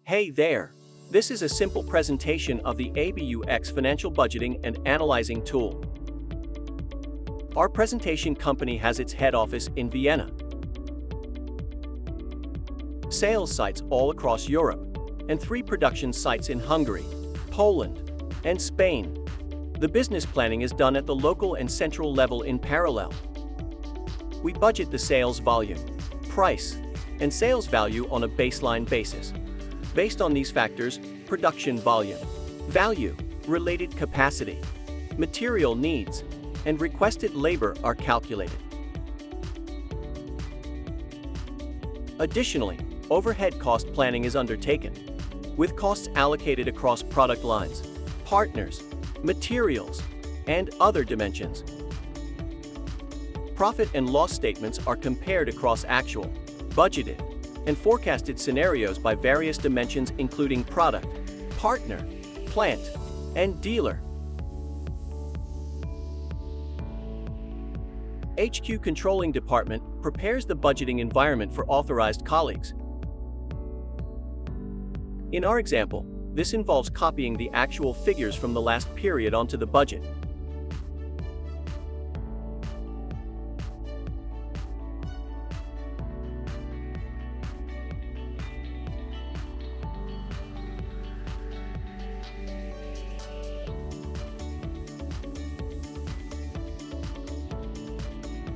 Hey there! This is a simple presentation of the ABUX financial budgeting and analyzing tool. Our presentation company has its head office in Vienna, sales sites all across Europe, and 3 production sites in Hungary, Poland, and Spain. The business planning is done at the local and central level in parallel. We budget the sales volume, price, and sales value on a baseline basis. Based on these factors, production volume, value, related capacity, material needs, and requested labor are calculated. Additionally, overhead cost planning is undertaken, with costs allocated across product lines, partners, materials, and other dimensions. Profit and loss statements are compared across actual, budgeted, and forecasted scenarios by various dimensions including product, partner, plant, and dealer. HQ Controlling Department prepares the budgeting environment for authorized colleagues. In our example, this involves copying the actual figures from the last period onto the budget.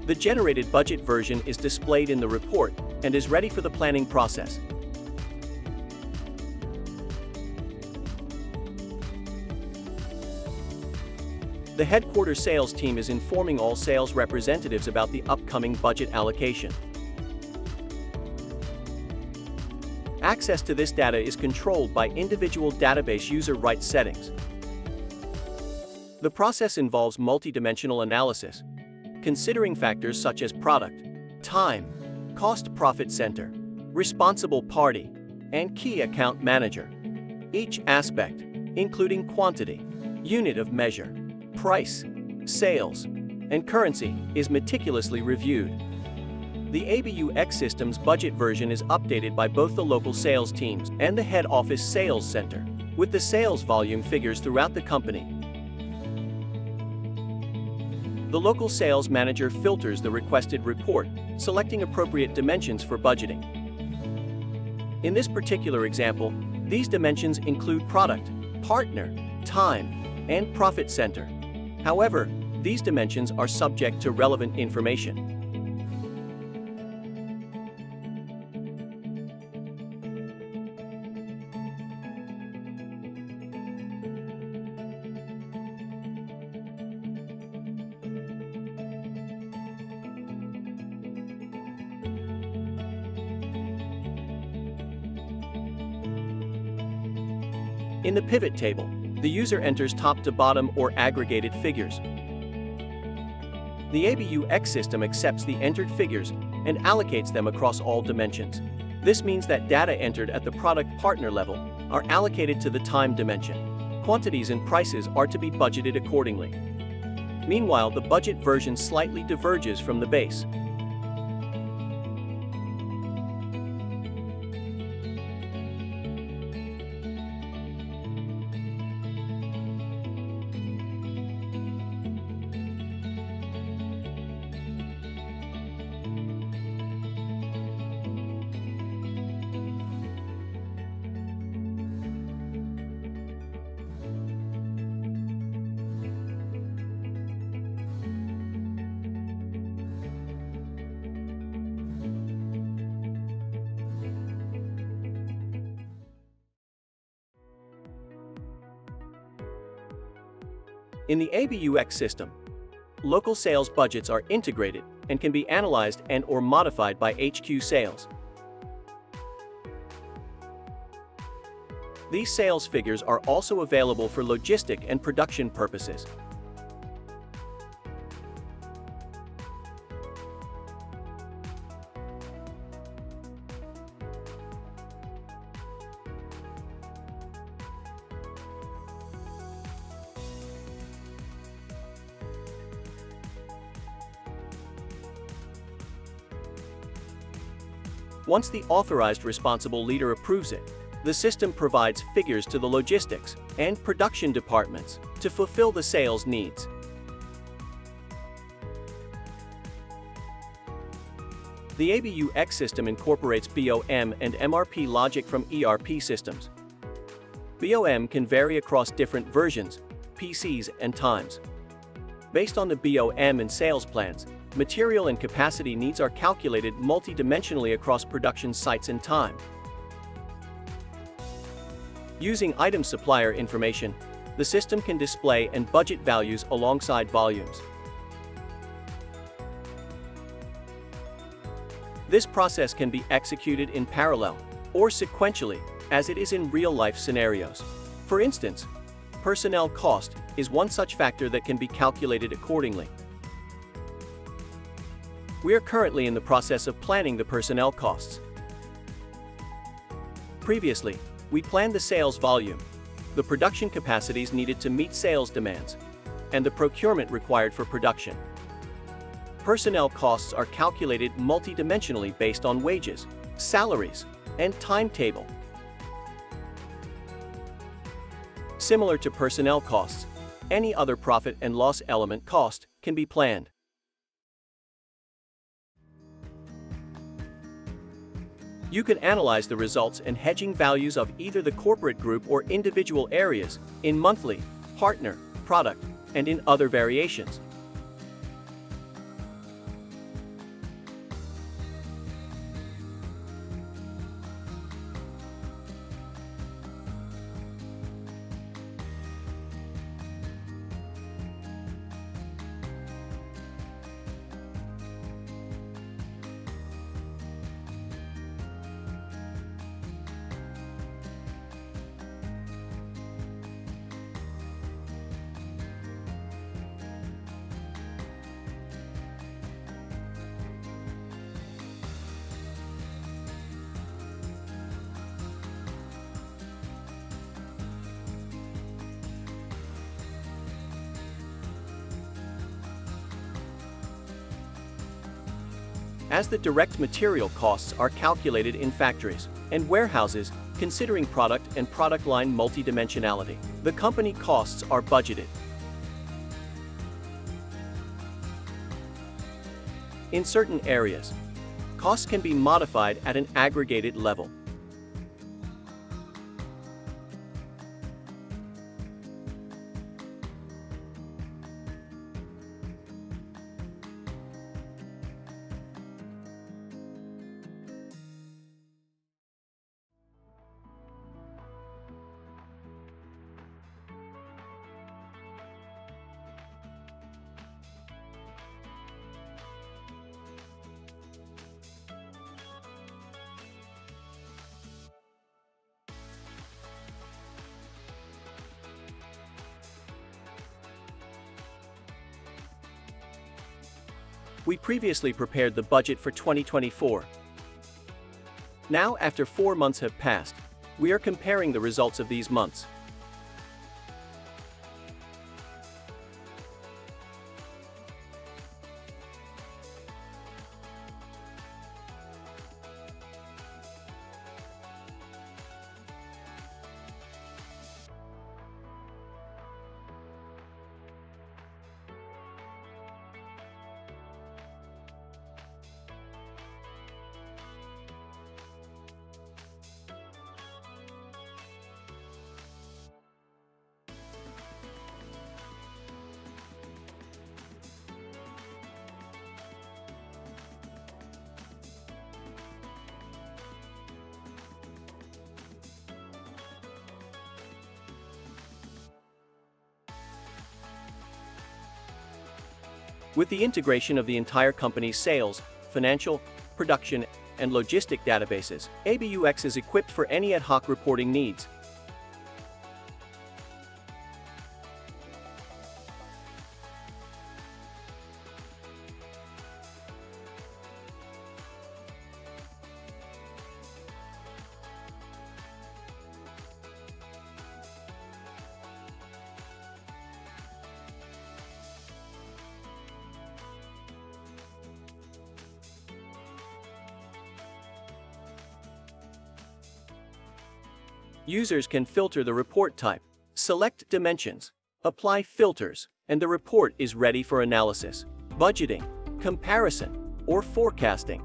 The generated budget version is displayed in the report and is ready for the planning process. The headquarters sales team is informing all sales representatives about the upcoming budget allocation. Access to this data is controlled by individual database user rights settings. The process involves multidimensional analysis, considering factors such as product, time, cost profit center, responsible party, and key account manager. Each aspect, including quantity, unit of measure, price, sales, and currency, is meticulously reviewed. The ABUX system's budget version is updated by both the local sales teams and the head office sales center, with the sales volume figures throughout the company. The local sales manager filters the requested report, selecting appropriate dimensions for budgeting. In this particular example, these dimensions include product, partner, time, and profit center. However, these dimensions are subject to relevant information. In the pivot table, the user enters top to bottom or aggregated figures. The ABUX system accepts the entered figures and allocates them across all dimensions. This means that data entered at the product partner level are allocated to the time dimension. Quantities and prices are to be budgeted accordingly. Meanwhile, the budget version slightly diverges from the base. In the ABUX system, local sales budgets are integrated and can be analyzed and/or modified by HQ sales. These sales figures are also available for logistic and production purposes. Once the authorized responsible leader approves it, The system provides figures to the logistics and production departments to fulfill the sales needs. The ABUX system incorporates BOM and MRP logic from ERP systems. BOM can vary across different versions, PCs, and times. Based on the BOM and sales plans, material and capacity needs are calculated multidimensionally across production sites and time. Using item supplier information, the system can display and budget values alongside volumes. This process can be executed in parallel or sequentially, as it is in real-life scenarios. For instance, personnel cost is one such factor that can be calculated accordingly. We are currently in the process of planning the personnel costs. Previously, we planned the sales volume, the production capacities needed to meet sales demands, and the procurement required for production. Personnel costs are calculated multidimensionally based on wages, salaries, and timetable. Similar to personnel costs, any other profit and loss element cost can be planned. You can analyze the results and hedging values of either the corporate group or individual areas in monthly, partner, product, and in other variations. As the direct material costs are calculated in factories and warehouses, considering product and product line multidimensionality, the company costs are budgeted. In certain areas, costs can be modified at an aggregated level. We previously prepared the budget for 2024. Now, after 4 months have passed, we are comparing the results of these months. With the integration of the entire company's sales, financial, production, and logistic databases, ABUX is equipped for any ad hoc reporting needs. Users can filter the report type, select dimensions, apply filters, and the report is ready for analysis, budgeting, comparison, or forecasting.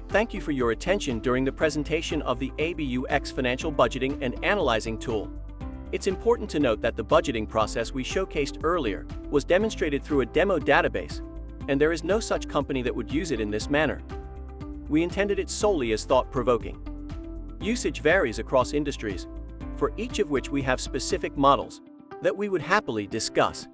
Thank you for your attention during the presentation of the ABUX financial budgeting and analyzing tool. It's important to note that the budgeting process we showcased earlier was demonstrated through a demo database, and there is no such company that would use it in this manner. We intended it solely as thought-provoking. Usage varies across industries, for each of which we have specific models that we would happily discuss.